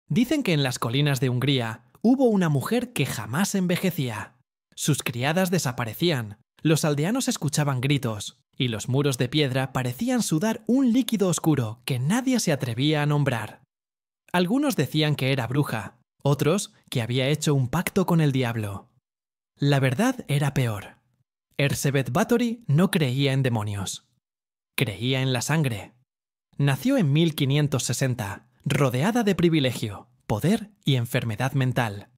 Dicen que en las colinas de Hungría hubo una mujer que jamás envejecía. Sus criadas desaparecían, los aldeanos escuchaban gritos, y los muros de piedra parecían sudar un líquido oscuro que nadie se atrevía a nombrar. Algunos decían que era bruja, otros que había hecho un pacto con el diablo. La verdad era peor. Erzsébet Báthory no creía en demonios. Creía en la sangre. Nació en 1560, rodeada de privilegio, poder y enfermedad mental.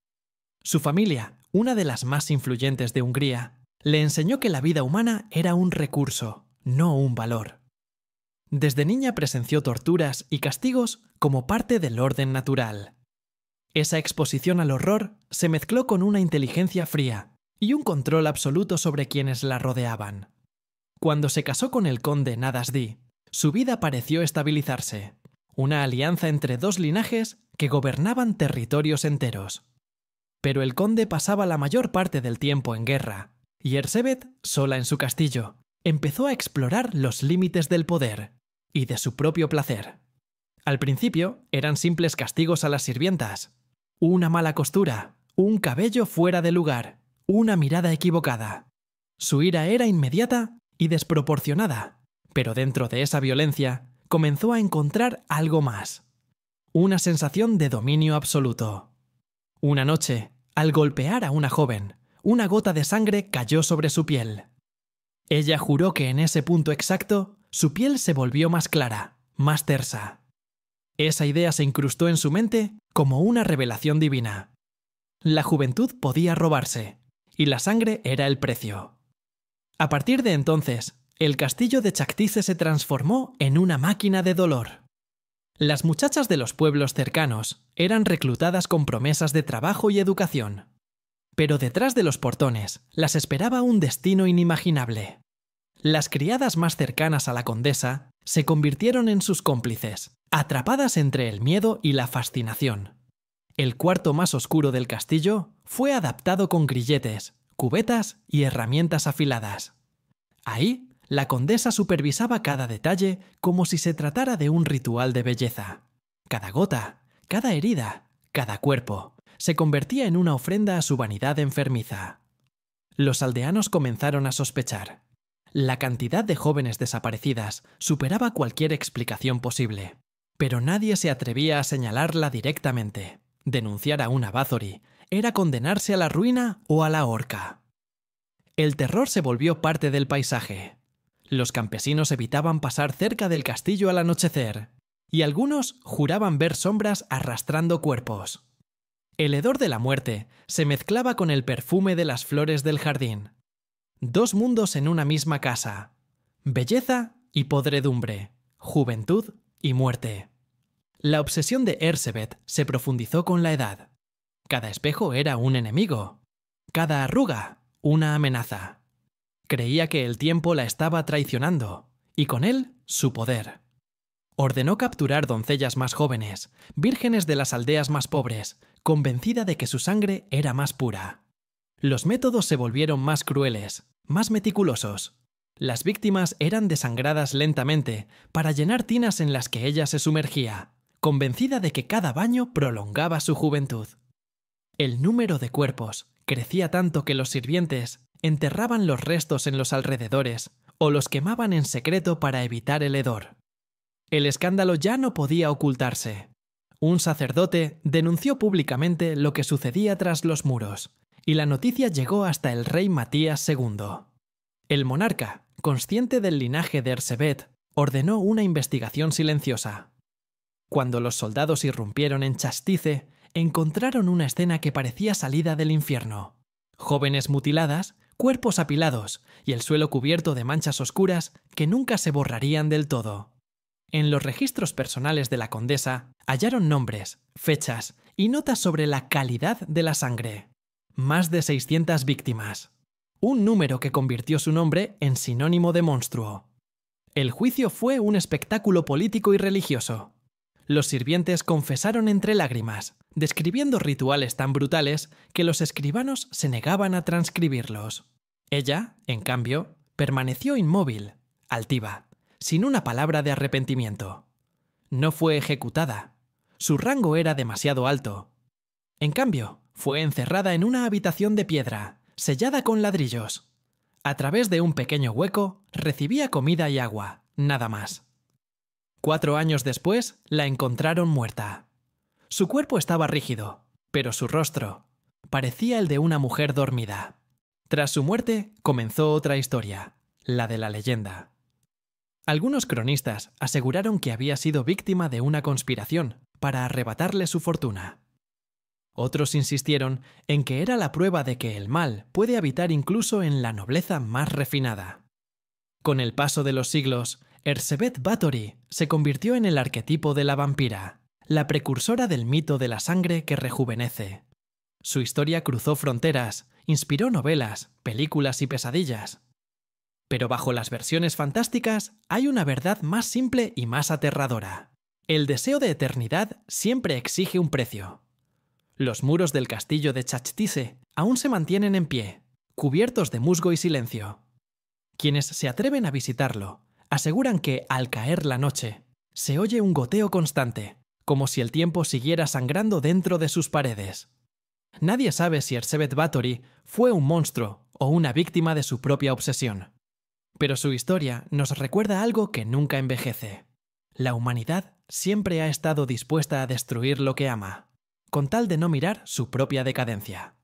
Su familia, una de las más influyentes de Hungría, le enseñó que la vida humana era un recurso, no un valor. Desde niña presenció torturas y castigos como parte del orden natural. Esa exposición al horror se mezcló con una inteligencia fría y un control absoluto sobre quienes la rodeaban. Cuando se casó con el conde Nadasdy, su vida pareció estabilizarse, una alianza entre dos linajes que gobernaban territorios enteros. Pero el conde pasaba la mayor parte del tiempo en guerra, y Erzsébet, sola en su castillo, empezó a explorar los límites del poder y de su propio placer. Al principio eran simples castigos a las sirvientas, una mala costura, un cabello fuera de lugar, una mirada equivocada. Su ira era inmediata y desproporcionada, pero dentro de esa violencia comenzó a encontrar algo más, una sensación de dominio absoluto. Una noche, al golpear a una joven, una gota de sangre cayó sobre su piel. Ella juró que en ese punto exacto, su piel se volvió más clara, más tersa. Esa idea se incrustó en su mente como una revelación divina. La juventud podía robarse, y la sangre era el precio. A partir de entonces, el castillo de Chaktice se transformó en una máquina de dolor. Las muchachas de los pueblos cercanos eran reclutadas con promesas de trabajo y educación. Pero detrás de los portones las esperaba un destino inimaginable. Las criadas más cercanas a la condesa se convirtieron en sus cómplices, atrapadas entre el miedo y la fascinación. El cuarto más oscuro del castillo fue adaptado con grilletes, cubetas y herramientas afiladas. Ahí, la condesa supervisaba cada detalle como si se tratara de un ritual de belleza. Cada gota, cada herida, cada cuerpo, se convertía en una ofrenda a su vanidad enfermiza. Los aldeanos comenzaron a sospechar. La cantidad de jóvenes desaparecidas superaba cualquier explicación posible, pero nadie se atrevía a señalarla directamente. Denunciar a una Báthory era condenarse a la ruina o a la horca. El terror se volvió parte del paisaje. Los campesinos evitaban pasar cerca del castillo al anochecer, y algunos juraban ver sombras arrastrando cuerpos. El hedor de la muerte se mezclaba con el perfume de las flores del jardín. Dos mundos en una misma casa: belleza y podredumbre, juventud y muerte. La obsesión de Erzsébet se profundizó con la edad. Cada espejo era un enemigo, cada arruga una amenaza. Creía que el tiempo la estaba traicionando, y con él su poder. Ordenó capturar doncellas más jóvenes, vírgenes de las aldeas más pobres, convencida de que su sangre era más pura. Los métodos se volvieron más crueles, más meticulosos. Las víctimas eran desangradas lentamente para llenar tinas en las que ella se sumergía, convencida de que cada baño prolongaba su juventud. El número de cuerpos crecía tanto que los sirvientes enterraban los restos en los alrededores o los quemaban en secreto para evitar el hedor. El escándalo ya no podía ocultarse. Un sacerdote denunció públicamente lo que sucedía tras los muros, y la noticia llegó hasta el rey Matías II. El monarca, consciente del linaje de Erzsébet, ordenó una investigación silenciosa. Cuando los soldados irrumpieron en Chaktice, encontraron una escena que parecía salida del infierno. Jóvenes mutiladas, cuerpos apilados y el suelo cubierto de manchas oscuras que nunca se borrarían del todo. En los registros personales de la condesa hallaron nombres, fechas y notas sobre la calidad de la sangre. Más de 600 víctimas. Un número que convirtió su nombre en sinónimo de monstruo. El juicio fue un espectáculo político y religioso. Los sirvientes confesaron entre lágrimas, describiendo rituales tan brutales que los escribanos se negaban a transcribirlos. Ella, en cambio, permaneció inmóvil, altiva, sin una palabra de arrepentimiento. No fue ejecutada. Su rango era demasiado alto. En cambio, fue encerrada en una habitación de piedra, sellada con ladrillos. A través de un pequeño hueco, recibía comida y agua, nada más. 4 años después, la encontraron muerta. Su cuerpo estaba rígido, pero su rostro parecía el de una mujer dormida. Tras su muerte, comenzó otra historia, la de la leyenda. Algunos cronistas aseguraron que había sido víctima de una conspiración para arrebatarle su fortuna. Otros insistieron en que era la prueba de que el mal puede habitar incluso en la nobleza más refinada. Con el paso de los siglos, Erzsébet Báthory se convirtió en el arquetipo de la vampira, la precursora del mito de la sangre que rejuvenece. Su historia cruzó fronteras, inspiró novelas, películas y pesadillas. Pero bajo las versiones fantásticas hay una verdad más simple y más aterradora. El deseo de eternidad siempre exige un precio. Los muros del castillo de Cháchtise aún se mantienen en pie, cubiertos de musgo y silencio. Quienes se atreven a visitarlo aseguran que, al caer la noche, se oye un goteo constante, como si el tiempo siguiera sangrando dentro de sus paredes. Nadie sabe si Erzsébet Báthory fue un monstruo o una víctima de su propia obsesión. Pero su historia nos recuerda algo que nunca envejece. La humanidad siempre ha estado dispuesta a destruir lo que ama, con tal de no mirar su propia decadencia.